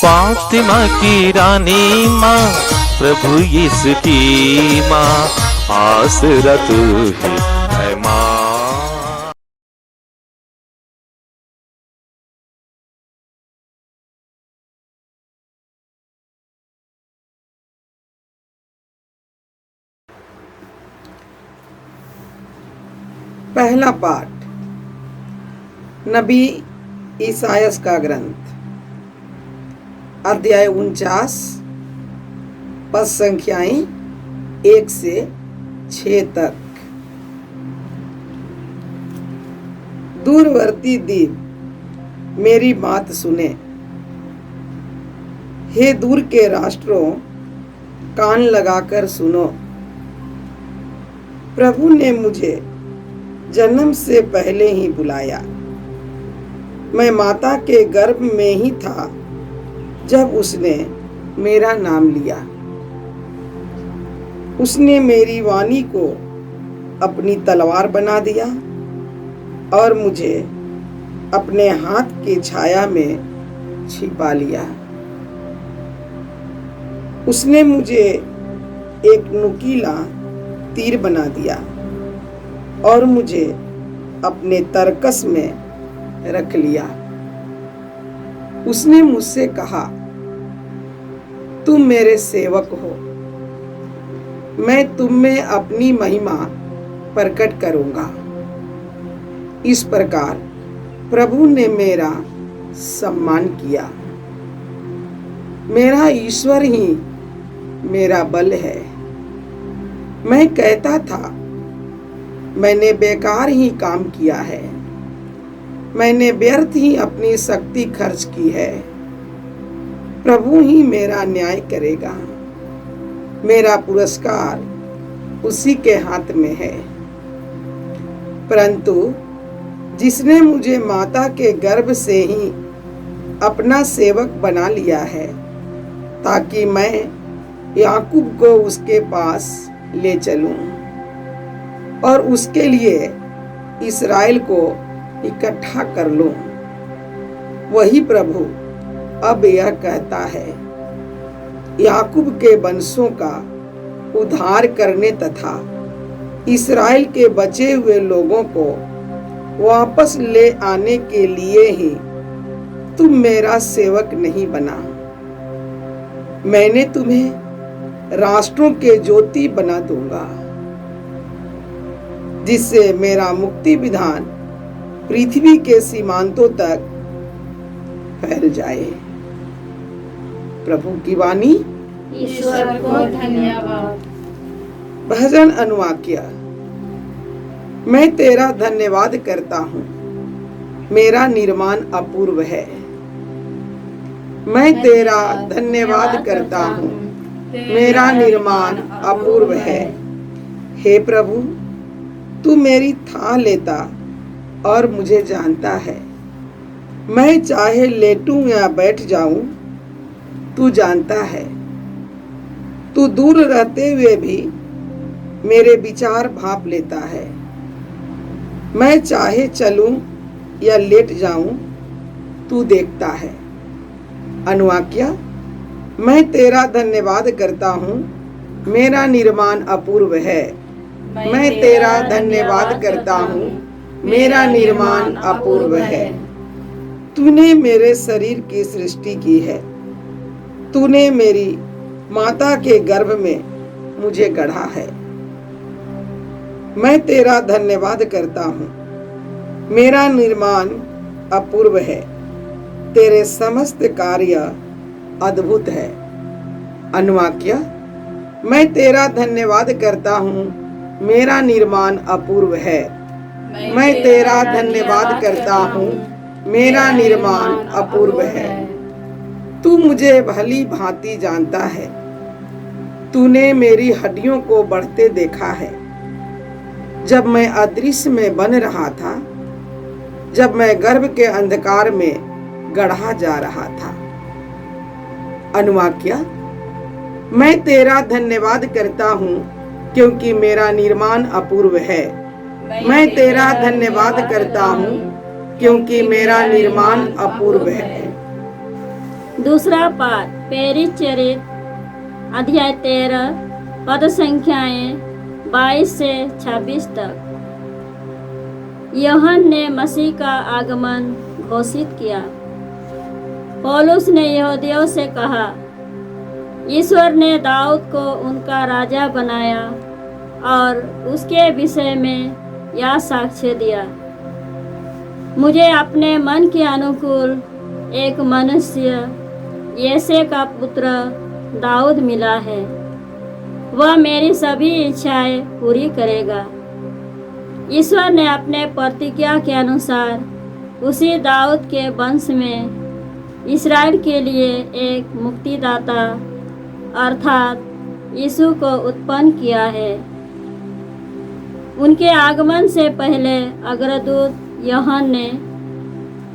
फातिमा की रानी माँ, प्रभु यीशु की माँ, आसरा तू ही है माँ। पहला पाठ नबी ईसायास का ग्रंथ, अध्याय 49, पद संख्याएं 1 से 6 तक। दूरवर्ती द्वीप मेरी बात सुने, हे दूर के राष्ट्रों कान लगाकर सुनो। प्रभु ने मुझे जन्म से पहले ही बुलाया, मैं माता के गर्भ में ही था जब उसने मेरा नाम लिया। उसने मेरी वाणी को अपनी तलवार बना दिया और मुझे अपने हाथ की छाया में छिपा लिया। उसने मुझे एक नुकीला तीर बना दिया और मुझे अपने तरकस में रख लिया। उसने मुझसे कहा, तुम मेरे सेवक हो, मैं तुम में अपनी महिमा प्रकट करूंगा। इस प्रकार प्रभु ने मेरा सम्मान किया। मेरा ईश्वर ही मेरा बल है। मैं कहता था, मैंने बेकार ही काम किया है, मैंने व्यर्थ ही अपनी शक्ति खर्च की है। प्रभु ही मेरा न्याय करेगा, मेरा पुरस्कार उसी के हाथ में है। परंतु जिसने मुझे माता के गर्भ से ही अपना सेवक बना लिया है, ताकि मैं याकूब को उसके पास ले चलूं और उसके लिए इस्राएल को इकट्ठा कर लूं, वही प्रभु अब यह कहता है, याकूब के वंशों का उद्धार करने तथा इस्राएल के बचे हुए लोगों को वापस ले आने के लिए ही तुम मेरा सेवक नहीं बना। मैंने तुम्हें राष्ट्रों के ज्योति बना दूंगा, जिससे मेरा मुक्ति विधान पृथ्वी के सीमांतों तक फैल जाए। प्रभु की वाणी। ईश्वर को धन्यवाद। भजन अनुवाक्य। मैं तेरा धन्यवाद करता हूँ, मेरा निर्माण अपूर्व है। मैं तेरा धन्यवाद करता हूँ, मेरा निर्माण अपूर्व है। हे प्रभु, तू मेरी थाह लेता और मुझे जानता है। मैं चाहे लेटूं या बैठ जाऊं, तू जानता है। तू दूर रहते हुए भी मेरे विचार भांप लेता है। मैं चाहे चलूं या लेट जाऊं, तू देखता है। अनुवाक्य। मैं तेरा धन्यवाद करता हूँ, मेरा निर्माण अपूर्व है। मैं तेरा धन्यवाद करता हूँ, मेरा निर्माण अपूर्व है। तूने मेरे शरीर की सृष्टि की है, तूने मेरी माता के गर्भ में मुझे गढ़ा है। मैं तेरा धन्यवाद करता हूँ, मेरा निर्माण अपूर्व है। तेरे समस्त कार्य अद्भुत है। अनुवाक्य। मैं तेरा धन्यवाद करता हूँ, मेरा निर्माण अपूर्व है। मैं तेरा धन्यवाद करता हूँ, मेरा निर्माण अपूर्व है। तू मुझे भली भांति जानता है, तूने मेरी हड्डियों को बढ़ते देखा है। जब मैं अदृश्य में बन रहा था, जब मैं गर्भ के अंधकार में गढ़ा जा रहा था। अनुवाक्य। मैं तेरा धन्यवाद करता हूँ, क्योंकि मेरा निर्माण अपूर्व है। मैं तेरा धन्यवाद करता हूँ, क्योंकि मेरा निर्माण अपूर्व है। दूसरा पाठ प्रेरित अध्याय 13 पद संख्याएं 22 से 26 तक। यूहन्ना ने मसीह का आगमन घोषित किया। पौलुस ने यहूदियों से कहा, ईश्वर ने दाऊद को उनका राजा बनाया और उसके विषय में यह साक्ष्य दिया, मुझे अपने मन के अनुकूल एक मनुष्य येसे का पुत्र दाऊद मिला है। वह मेरी सभी इच्छाएं पूरी करेगा। ईश्वर ने अपने प्रतिज्ञा के अनुसार उसी दाऊद के वंश में इस्राएल के लिए एक मुक्तिदाता अर्थात यीशु को उत्पन्न किया है। उनके आगमन से पहले अग्रदूत यूहन्ना ने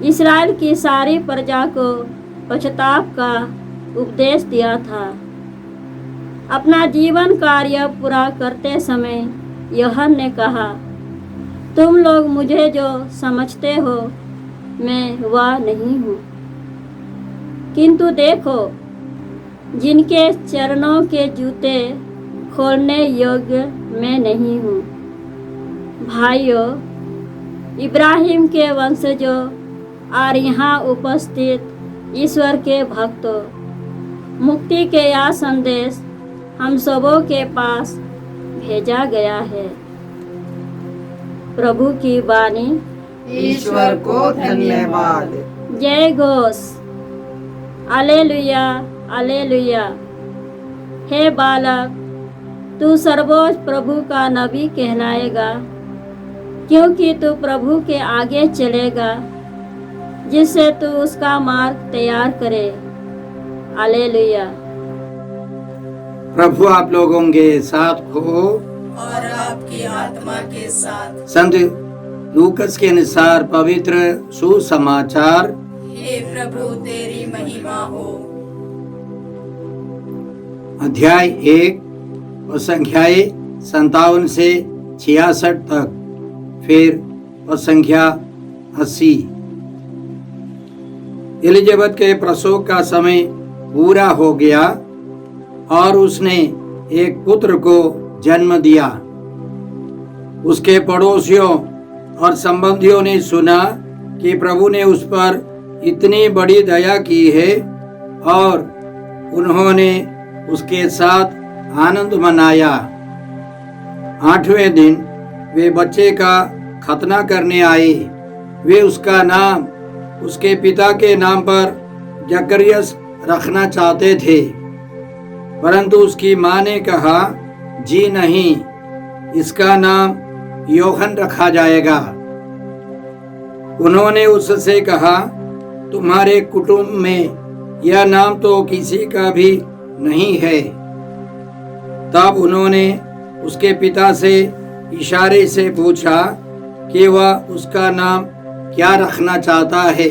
इस्राएल की सारी प्रजा को पश्चाताप का उपदेश दिया था। अपना जीवन कार्य पूरा करते समय यूहन्ना ने कहा, तुम लोग मुझे जो समझते हो मैं वह नहीं हूँ, किंतु देखो जिनके चरणों के जूते खोलने योग्य मैं नहीं हूँ। भाइयों, इब्राहिम के वंशजों और यहाँ उपस्थित ईश्वर के भक्तों, मुक्ति के यह संदेश हम सबों के पास भेजा गया है। प्रभु की वाणी। ईश्वर को धन्यवाद। जय घोष। Hallelujah hallelujah. हे बालक, तू सर्वोच्च प्रभु का नबी कहलाएगा, क्योंकि तू प्रभु के आगे चलेगा, जिससे तू उसका मार्ग तैयार करे। हालेलुया। प्रभु आप लोगों के साथ हो और आपकी आत्मा के साथ। संत लूकस के अनुसार पवित्र सुसमाचार। हे प्रभु तेरी महिमा हो। अध्याय 1 और संख्याएं 57 से 66 तक, फिर और संख्या 80। एलिजाबेथ के प्रसव का समय पूरा हो गया और उसने एक पुत्र को जन्म दिया। उसके पड़ोसियों और संबंधियों ने सुना कि प्रभु ने उस पर इतनी बड़ी दया की है और उन्होंने उसके साथ आनंद मनाया। 8वें दिन वे बच्चे का खतना करने आए। वे उसका नाम उसके पिता के नाम पर जकरियस रखना चाहते थे, परंतु उसकी माँ ने कहा, जी नहीं, इसका नाम यूहन्ना रखा जाएगा। उन्होंने उससे कहा, तुम्हारे कुटुंब में यह नाम तो किसी का भी नहीं है। तब उन्होंने उसके पिता से इशारे से पूछा कि वह उसका नाम क्या रखना चाहता है।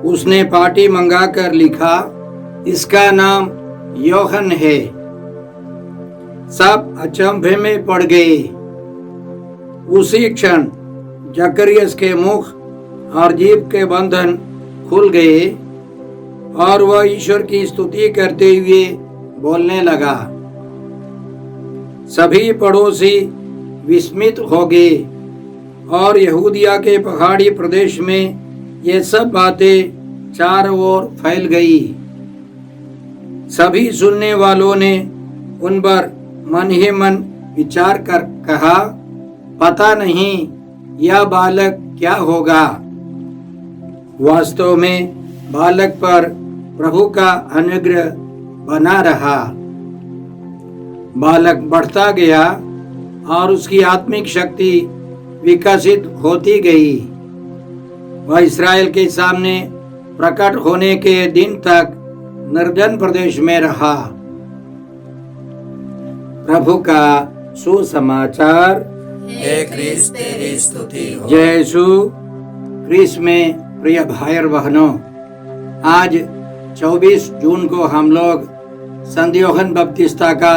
उसने पाटी मंगाकर लिखा, इसका नाम यूहन्ना है। सब अचंभे में पड़ गए। उसी क्षण जकरियस के मुख और जीभ के बंधन खुल गए और वह ईश्वर की स्तुति करते हुए बोलने लगा। सभी पड़ोसी विस्मित हो गए और यहूदिया के पहाड़ी प्रदेश में ये सब बातें चारों ओर फैल गई। सभी सुनने वालों ने उन पर मन ही मन विचार कर कहा, पता नहीं यह बालक क्या होगा। वास्तव में बालक पर प्रभु का अनुग्रह बना रहा। बालक बढ़ता गया और उसकी आत्मिक शक्ति विकसित होती गई। वह इस्राएल के सामने प्रकट होने के दिन तक निर्जन प्रदेश में रहा। प्रभु का सुसमाचार। हे क्रिस्त तेरी स्तुति हो। जय यीशु क्रिस्त में प्रिय भाई और बहनों, आज 24 जून को हम लोग संत यूहन्ना बपतिस्ता का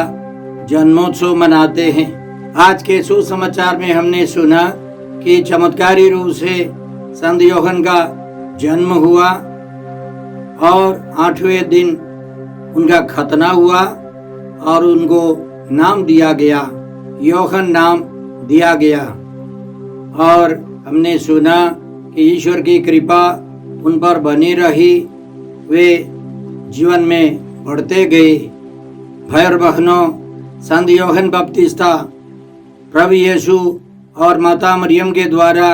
जन्मोत्सव मनाते हैं। आज के सुसमाचार में हमने सुना कि चमत्कारी रूप से संत यूहन्ना का जन्म हुआ और 8वें दिन उनका खतना हुआ और उनको नाम दिया गया, यूहन्ना नाम दिया गया। और हमने सुना कि ईश्वर की कृपा उन पर बनी रही, वे जीवन में बढ़ते गए। भाई और बहनों, संत यूहन्ना बपतिस्ता प्रभु यीशु और माता मरियम के द्वारा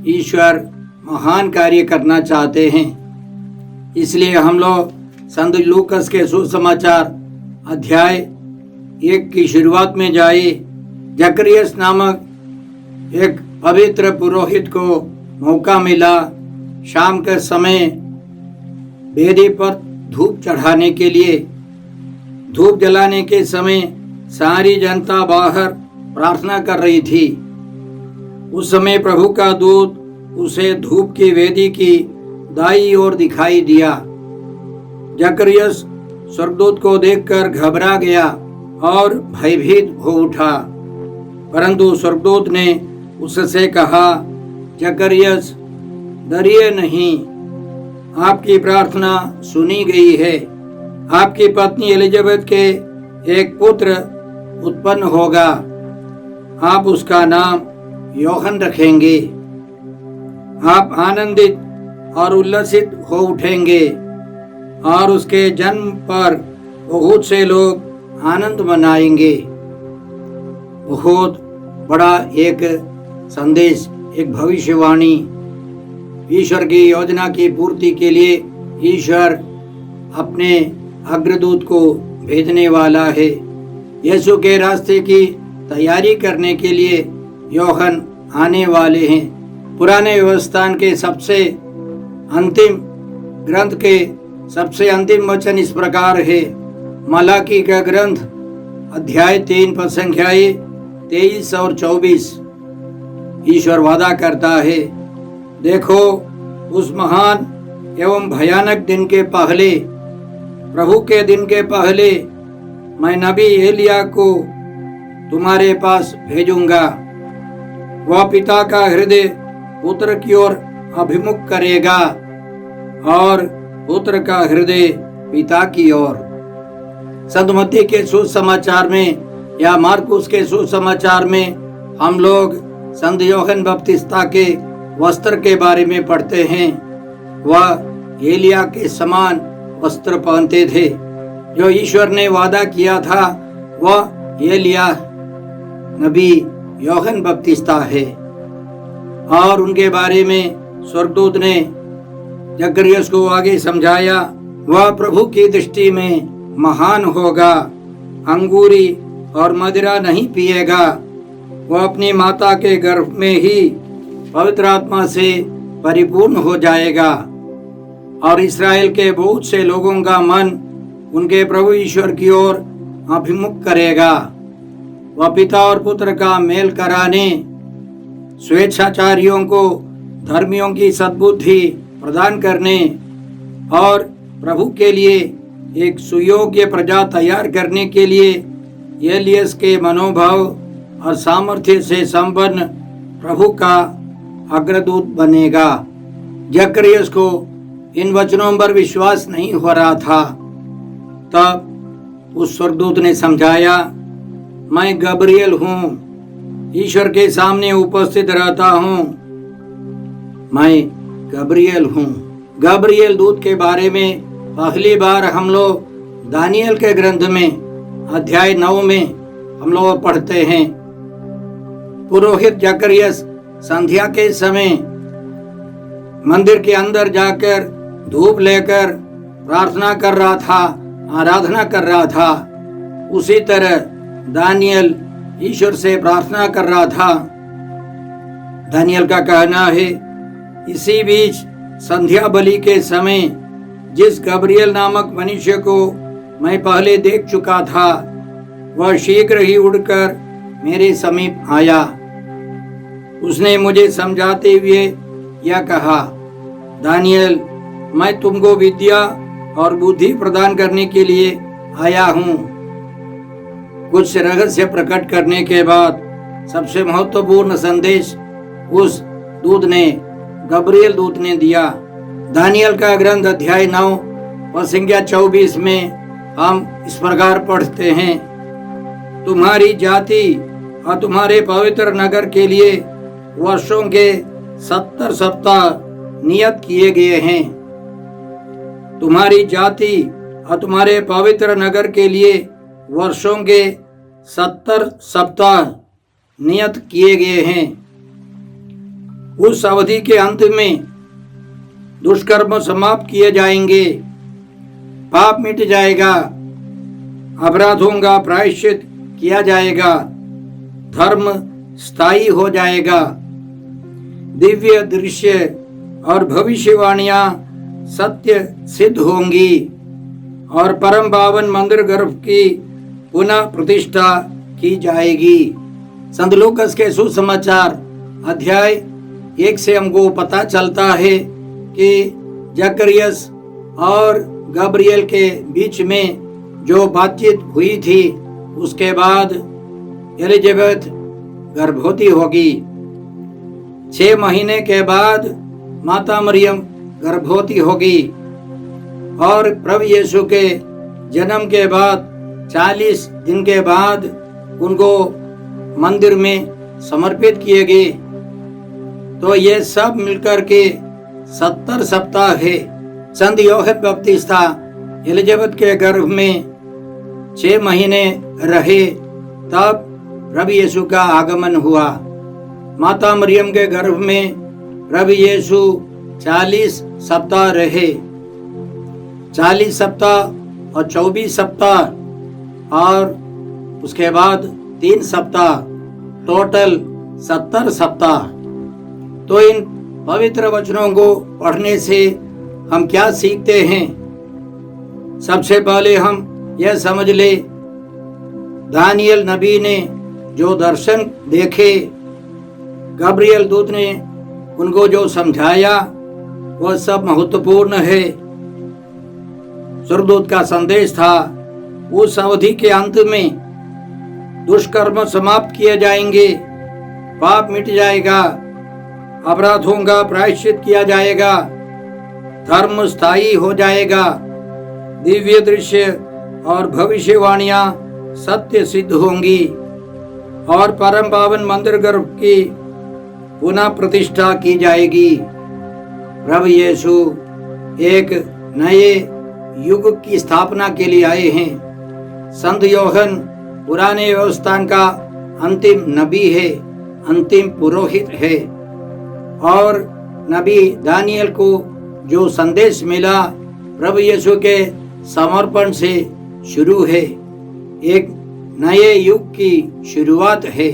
ईश्वर महान कार्य करना चाहते हैं। इसलिए हम लोग संत लूकस के सुसमाचार अध्याय 1 की शुरुआत में जाए। जकरियस नामक एक पवित्र पुरोहित को मौका मिला शाम के समय वेदी पर धूप चढ़ाने के लिए। धूप जलाने के समय सारी जनता बाहर प्रार्थना कर रही थी। उस समय प्रभु का दूत उसे धूप की वेदी की दाईं ओर दिखाई दिया। जकरियस स्वर्गदूत को देखकर घबरा गया और भयभीत हो उठा, परंतु स्वर्गदूत ने उससे कहा, जकरियस डरिए नहीं, आपकी प्रार्थना सुनी गई है। आपकी पत्नी एलिजाबेथ के एक पुत्र उत्पन्न होगा, आप उसका नाम यूहन्ना रखेंगे। आप आनंदित और उल्लसित हो उठेंगे और उसके जन्म पर बहुत से लोग आनंद मनाएंगे। बहुत बड़ा एक संदेश, एक भविष्यवाणी। ईश्वर की योजना की पूर्ति के लिए ईश्वर अपने अग्रदूत को भेजने वाला है। यीशु के रास्ते की तैयारी करने के लिए यूहन्ना आने वाले हैं। पुराने व्यवस्थान के सबसे अंतिम ग्रंथ के सबसे अंतिम वचन इस प्रकार है। मलाकी का ग्रंथ अध्याय 3 पद संख्याएं 23 और 24। ईश्वर वादा करता है, देखो उस महान एवं भयानक दिन के पहले, प्रभु के दिन के पहले मैं नबी एलिया को तुम्हारे पास भेजूंगा। वह पिता का हृदय पुत्र की ओर अभिमुख करेगा और पुत्र का हृदय पिता की ओर। संत मत्ती के सुसमाचार में या मार्कुस के सुसमाचार में हम लोग संत यूहन्ना बपतिस्ता के वस्त्र के बारे में पढ़ते हैं। वह एलिया के समान वस्त्र पहनते थे। जो ईश्वर ने वादा किया था वह एलिया नबी यूहन्ना बपतिस्ता है। और उनके बारे में स्वर्गदूत ने जकरियस को आगे समझाया, वह प्रभु की दृष्टि में महान होगा, अंगूरी और मदिरा नहीं पिएगा। वह अपनी माता के गर्भ में ही पवित्र आत्मा से परिपूर्ण हो जाएगा और इस्राएल के बहुत से लोगों का मन उनके प्रभु ईश्वर की ओर अभिमुख करेगा। वह पिता और पुत्र का मेल कराने, स्वेच्छाचारियों को धर्मियों की सद्बुद्धि प्रदान करने और प्रभु के लिए एक सुयोग्य प्रजा तैयार करने के लिए एलियस के मनोभाव और सामर्थ्य से संपन्न प्रभु का अग्रदूत बनेगा। जकरियस को इन वचनों पर विश्वास नहीं हो रहा था। तब उस स्वर्गदूत ने समझाया, मैं गब्रिएल हूँ, ईश्वर के सामने उपस्थित रहता हूँ। मैं गब्रिएल हूँ। गब्रिएल दूत के बारे में पहली बार हम लोग दानियल के ग्रंथ में अध्याय 9 में हम लोग पढ़ते हैं। पुरोहित जकरियस संध्या के समय मंदिर के अंदर जाकर धूप लेकर प्रार्थना कर रहा था, आराधना कर रहा था। उसी तरह दानियल ईश्वर से प्रार्थना कर रहा था। दानियल का कहना है, इसी बीच संध्या बलि के समय जिस गब्रिएल नामक मनुष्य को मैं पहले देख चुका था, वह शीघ्र ही उड़कर मेरे समीप आया। उसने मुझे समझाते हुए यह कहा, दानियल, मैं तुमको विद्या और बुद्धि प्रदान करने के लिए आया हूँ। कुछ रहस्य प्रकट करने के बाद सबसे महत्वपूर्ण संदेश उस दूत ने, गब्रिएल दूत ने दिया। दानियल का ग्रंथ अध्याय 9 और संख्या 24 में हम इस प्रकार पढ़ते हैं, तुम्हारी जाति और तुम्हारे पवित्र नगर के लिए वर्षों के 70 सप्ताह नियत किए गए हैं। तुम्हारी जाति और तुम्हारे पवित्र नगर के लिए वर्षों के 70 सप्ताह नियत किए गए हैं। उस अवधि के अंत में दुष्कर्म समाप्त किए जाएंगे, पाप मिट जाएगा, अपराधों का प्रायश्चित किया जाएगा, धर्म स्थायी हो जाएगा, दिव्य दृश्य और भविष्यवाणियां सत्य सिद्ध होंगी और परम पावन मंदिर गर्भ की पुनः प्रतिष्ठा की जाएगी। संत लूकास के सुसमाचार अध्याय 1 से हमको पता चलता है कि जकरियस और गब्रियल के बीच में जो बातचीत हुई थी, उसके बाद एलिजाबेथ गर्भवती होगी। 6 महीने के बाद माता मरियम गर्भवती होगी और प्रभु यीशु के जन्म के बाद 40 दिन के बाद उनको मंदिर में समर्पित किए गए। तो ये सब मिलकर के 70 सप्ताह है। संत यूहन्ना बपतिस्ता एलिजाबेथ के गर्भ में 6 महीने रहे, तब प्रभु यीशु का आगमन हुआ। माता मरियम के गर्भ में प्रभु यीशु 40 सप्ताह रहे। 40 सप्ताह और 24 सप्ताह और उसके बाद 3 सप्ताह, टोटल 70 सप्ताह। तो इन पवित्र वचनों को पढ़ने से हम क्या सीखते हैं? सबसे पहले हम यह समझ ले, दानियल नबी ने जो दर्शन देखे, गब्रियल दूत ने उनको जो समझाया, वह सब महत्वपूर्ण है। स्वर्गदूत का संदेश था, उस अवधि के अंत में दुष्कर्म समाप्त किए जाएंगे, पाप मिट जाएगा, अपराधों का प्रायश्चित किया जाएगा, धर्म स्थायी हो जाएगा, दिव्य दृश्य और भविष्यवाणियां सत्य सिद्ध होंगी और परम पावन मंदिर गर्भ की पुनः प्रतिष्ठा की जाएगी। प्रभु यीशु एक नए युग की स्थापना के लिए आए हैं। संत यूहन्ना पुराने व्यवस्था का अंतिम नबी है, अंतिम पुरोहित है और नबी दानियल को जो संदेश मिला प्रभु यीशु के समर्पण से शुरू है, एक नए युग की शुरुआत है।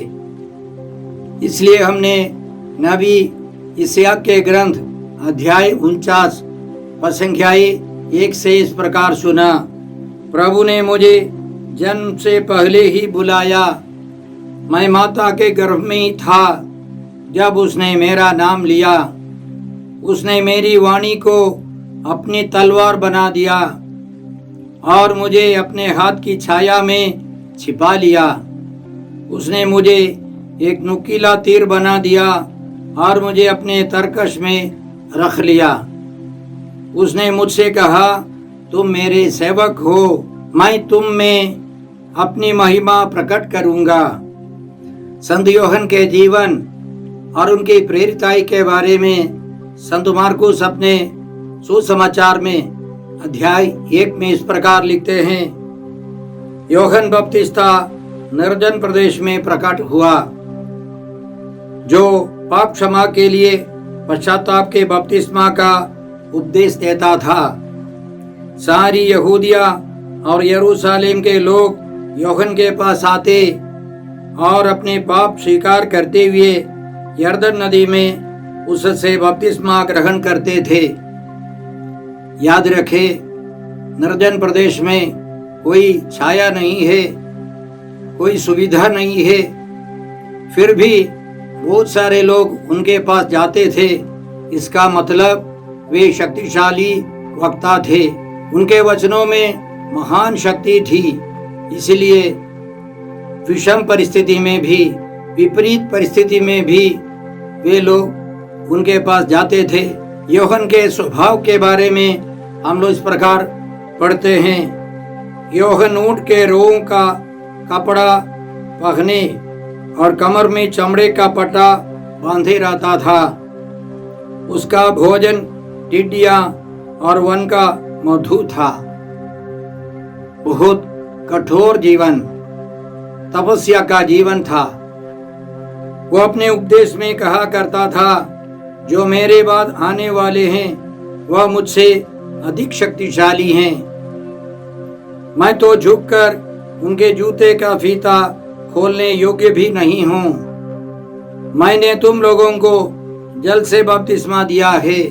इसलिए हमने नबी यशायाह के ग्रंथ अध्याय 49 संख्याएं 1 से इस प्रकार सुना, प्रभु ने मुझे जन्म से पहले ही बुलाया, मैं माता के गर्भ में ही था जब उसने मेरा नाम लिया। उसने मेरी वाणी को अपनी तलवार बना दिया और मुझे अपने हाथ की छाया में छिपा लिया। उसने मुझे एक नुकीला तीर बना दिया और मुझे अपने तरकश में रख लिया। उसने मुझसे कहा, तुम मेरे सेवक हो, मैं तुम में अपनी महिमा प्रकट करूंगा। संत यूहन्ना के जीवन और उनकी प्रेरिताई के बारे में संत मार्कुस अपने सुसमाचार में अध्याय 1 में इस प्रकार लिखते हैं, यूहन्ना बपतिस्ता निर्जन प्रदेश में प्रकट हुआ, जो पाप क्षमा के लिए पश्चाताप के बपतिस्मा का उपदेश देता था। सारी यहूदिया और यरूशलेम के लोग यूहन्ना के पास आते और अपने पाप स्वीकार करते हुए यरदन नदी में उससे बपतिस्मा ग्रहण करते थे। याद रखे, निर्जन प्रदेश में कोई छाया नहीं है, कोई सुविधा नहीं है, फिर भी बहुत सारे लोग उनके पास जाते थे। इसका मतलब वे शक्तिशाली वक्ता थे, उनके वचनों में महान शक्ति थी। इसलिए विषम परिस्थिति में भी, विपरीत परिस्थिति में भी वे लोग उनके पास जाते थे। यूहन्ना के स्वभाव के बारे में हम लोग इस प्रकार पढ़ते हैं, यूहन्ना ऊंट के रोओं का कपड़ा पहने और कमर में चमड़े का पट्टा बांधे रहता था। उसका भोजन टिड्डियां और वन का मधु था। बहुत कठोर जीवन, तपस्या का जीवन था। वो अपने उपदेश में कहा करता था, जो मेरे बाद आने वाले हैं वह मुझसे अधिक शक्तिशाली हैं। मैं तो झुककर उनके जूते का फीता खोलने योग्य भी नहीं हूँ। मैंने तुम लोगों को जल से बपतिस्मा दिया है,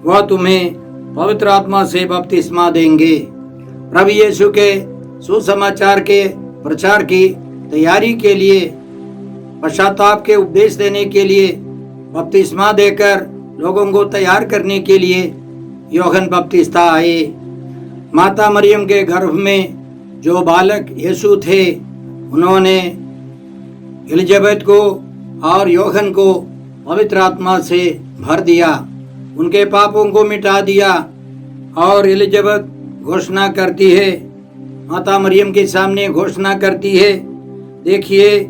वह तुम्हें पवित्र आत्मा से बपतिस्मा देंगे। प्रभु यीशु के सुसमाचार के प्रचार की तैयारी के लिए, पश्चाताप के उपदेश देने के लिए, बपतिस्मा देकर लोगों को तैयार करने के लिए यूहन्ना बपतिस्ता आए। माता मरियम के गर्भ में जो बालक यीशु थे, उन्होंने एलिजाबेथ को और यूहन्ना को पवित्र आत्मा से भर दिया, उनके पापों को मिटा दिया। और एलिजाबेथ घोषणा करती है, माता मरियम के सामने घोषणा करती है, देखिए,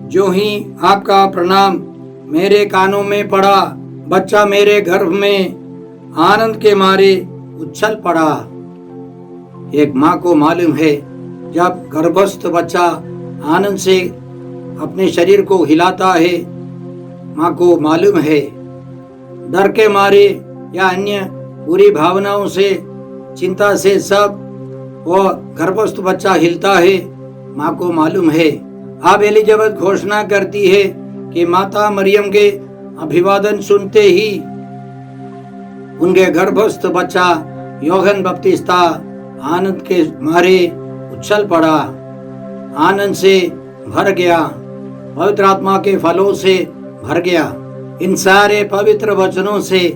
जो ही आपका प्रणाम मेरे कानों में पड़ा, बच्चा मेरे गर्भ में आनंद के मारे उछल पड़ा। एक माँ को मालूम है, जब गर्भस्थ बच्चा आनंद से अपने शरीर को हिलाता है, माँ को मालूम है, डर के मारे या अन्य बुरी भावनाओं से, चिंता से सब वो गर्भस्थ बच्चा हिलता है, माँ को मालूम है। अब एलिजाबेथ घोषणा करती है कि माता मरियम के अभिवादन सुनते ही उनके गर्भस्थ बच्चा यूहन्ना बपतिस्ता आनंद के मारे उछल पड़ा, आनंद से भर गया, पवित्र आत्मा के फलों से भर गया। इन सारे पवित्र वचनों से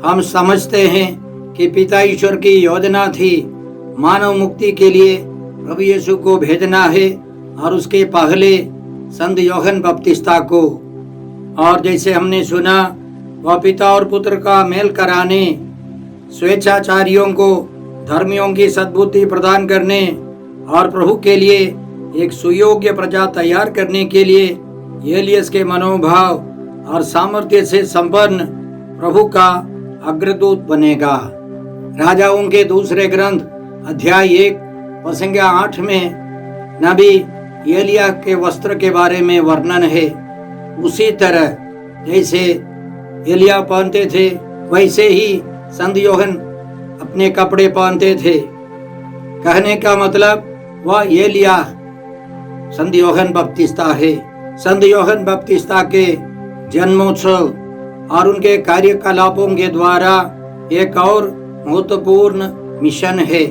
हम समझते हैं कि पिता ईश्वर की योजना थी मानव मुक्ति के लिए प्रभु यीशु को भेजना है, और उसके पहले संत यूहन्ना बपतिस्ता को। और जैसे हमने सुना, वह पिता और पुत्र का मेल कराने, स्वेच्छाचारियों को धर्मियों की सद्बुद्धि प्रदान करने और प्रभु के लिए एक सुयोग्य प्रजा तैयार करने के लिए एलियस के मनोभाव और सामर्थ्य से संपन्न प्रभु का अग्रदूत बनेगा। राजाओं के दूसरे ग्रंथ अध्याय 1 प्रसंग 8 में नबी एलिया के वस्त्र के बारे में वर्णन है। उसी तरह जैसे एलिया पहनते थे, वैसे ही संत यूहन्ना अपने कपड़े पहनते थे। कहने का मतलब वह एलिया संत यूहन्ना बपतिस्ता है। संत यूहन्ना बपतिस्ता के जन्मोत्सव और उनके कार्यकलापों के द्वारा एक और महत्वपूर्ण मिशन है।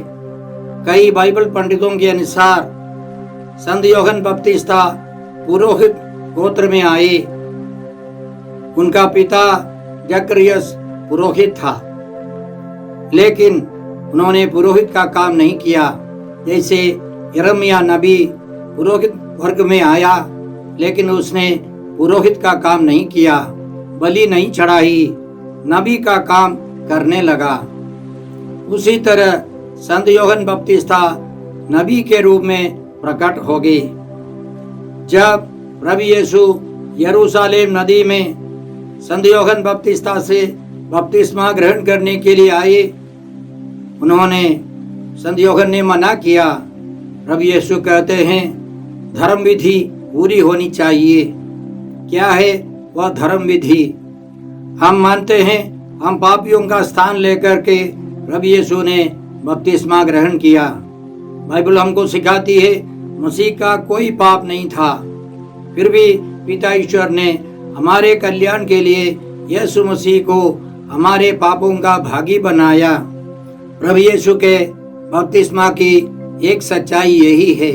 कई बाइबल पंडितों के अनुसार संत यूहन्ना बपतिस्ता पुरोहित गोत्र में आए। उनका पिता जकरियस पुरोहित था, लेकिन उन्होंने पुरोहित का काम नहीं किया। जैसे यिर्मयाह नबी पुरोहित वर्ग में आया, लेकिन उसने पुरोहित का काम नहीं किया, बलि नहीं चढ़ाई, नबी का काम करने लगा। उसी तरह संत यूहन्ना बपतिस्ता नबी के रूप में प्रकट हो गए। जब प्रभु यीशु यरूशलेम नदी में संत यूहन्ना बपतिस्ता से बपतिस्मा ग्रहण करने के लिए आए, उन्होंने संत यूहन्ना ने मना किया। प्रभु यीशु कहते हैं, धर्म विधि पूरी होनी चाहिए। क्या है वह धर्म विधि? हम मानते हैं हम पापियों का स्थान लेकर के प्रभु यीशु ने बपतिस्मा ग्रहण किया। बाइबल हमको सिखाती है मसीह का कोई पाप नहीं था, फिर भी पिता ईश्वर ने हमारे कल्याण के लिए यीशु मसीह को हमारे पापों का भागी बनाया। प्रभु यीशु के बपतिस्मा की एक सच्चाई यही है।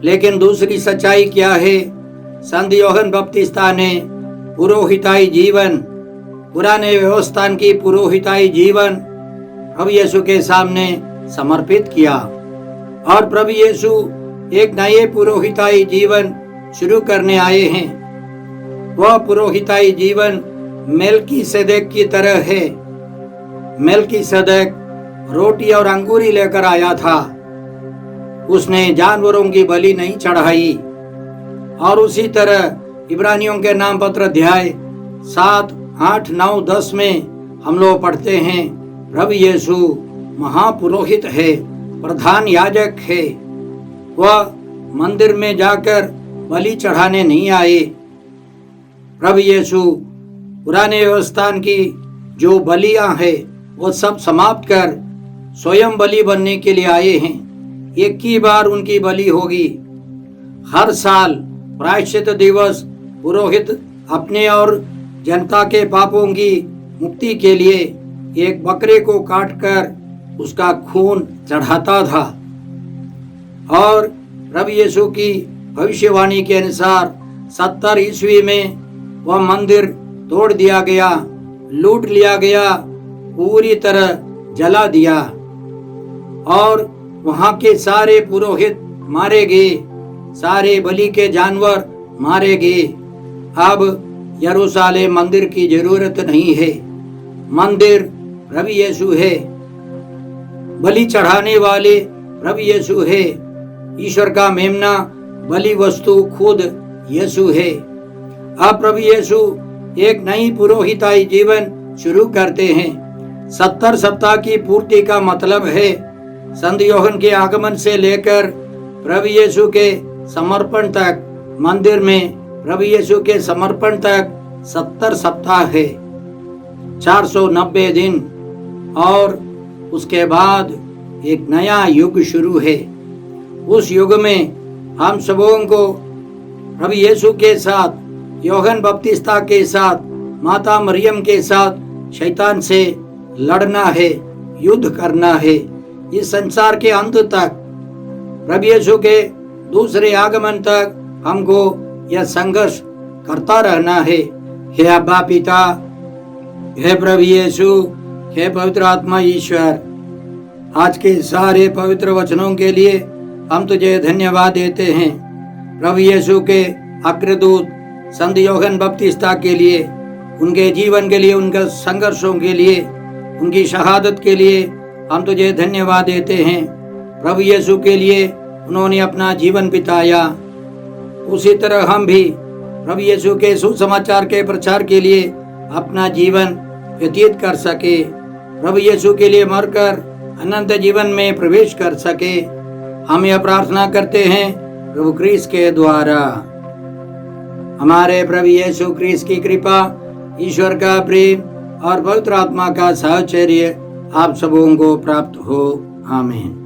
लेकिन दूसरी सच्चाई क्या है? संत यूहन्ना बपतिस्ता ने पुरोहिताई जीवन, पुराने व्यवस्था की पुरोहिताई जीवन प्रभु यीशु के सामने समर्पित किया, और प्रभु यीशु एक नए पुरोहिताई जीवन शुरू करने आए हैं। वह पुरोहिताई जीवन मेलकीसेदेक की तरह है। मेलकीसेदेक रोटी और अंगूरी लेकर आया था। उसने जानवरों की बलि नहीं चढ़ाई। और उसी तरह इब्रानियों के नाम पत्र अध्याय 7, 8, 9, 10 में हम लोग पढ़ते हैं, प्रभु यीशु महापुरोहित है, प्रधान याजक है। वह मंदिर में जाकर बलि चढ़ाने नहीं आए। प्रभु यीशु पुराने व्यवस्थान की जो बलियां है वो सब समाप्त कर स्वयं बलि बनने के लिए आए हैं। एक ही बार उनकी बलि होगी। हर साल प्रायश्चित दिवस पुरोहित अपने और जनता के पापों की मुक्ति के लिए एक बकरे को काटकर उसका खून चढ़ाता था। और प्रभु यीशु की भविष्यवाणी के अनुसार 70 ईस्वी में वह मंदिर तोड़ दिया गया, लूट लिया गया, पूरी तरह जला दिया और वहां के सारे पुरोहित मारे गए, सारे बलि के जानवर मारे गए। अब यरूशलेम मंदिर की जरूरत नहीं है। मंदिर प्रभु यीशु है, बलि चढ़ाने वाले प्रभु यीशु है, ईश्वर का मेमना बलि वस्तु खुद यीशु है। अब प्रभु यीशु एक नई पुरोहिताई जीवन शुरू करते हैं। 70 सप्ताह की पूर्ति का मतलब है संत यूहन्ना के आगमन से लेकर प्रभु यीशु के समर्पण तक, मंदिर में प्रभु यीशु के समर्पण तक 70 सप्ताह है, 490 दिन। और उसके बाद एक नया युग शुरू है। उस युग में हम सबों को प्रभु यीशु के साथ, यूहन्ना बपतिस्ता के साथ, माता मरियम के साथ शैतान से लड़ना है, युद्ध करना है। इस संसार के अंत तक, प्रभु यीशु के दूसरे आगमन तक हमको यह संघर्ष करता रहना है। हे अब्बा पिता, हे प्रभु यीशु, हे पवित्र आत्मा ईश्वर, आज के सारे पवित्र वचनों के लिए हम तुझे धन्यवाद देते हैं। प्रभु यीशु के अग्रदूत संत यूहन्ना बपतिस्ता के लिए, उनके जीवन के लिए, उनके संघर्षों के लिए, उनकी शहादत के लिए हम तुझे धन्यवाद देते हैं। प्रभु यीशु के लिए उन्होंने अपना जीवन बिताया। उसी तरह हम भी प्रभु यीशु के सुसमाचार के प्रचार के लिए अपना जीवन व्यतीत कर सके, प्रभु यीशु के लिए मरकर अनंत जीवन में प्रवेश कर सके। हम यह प्रार्थना करते हैं प्रभु क्रिस्त के द्वारा। हमारे प्रभु यीशु क्रिस्त की कृपा, ईश्वर का प्रेम और पवित्र आत्मा का साहचर्य आप सबों को प्राप्त हो। आमीन।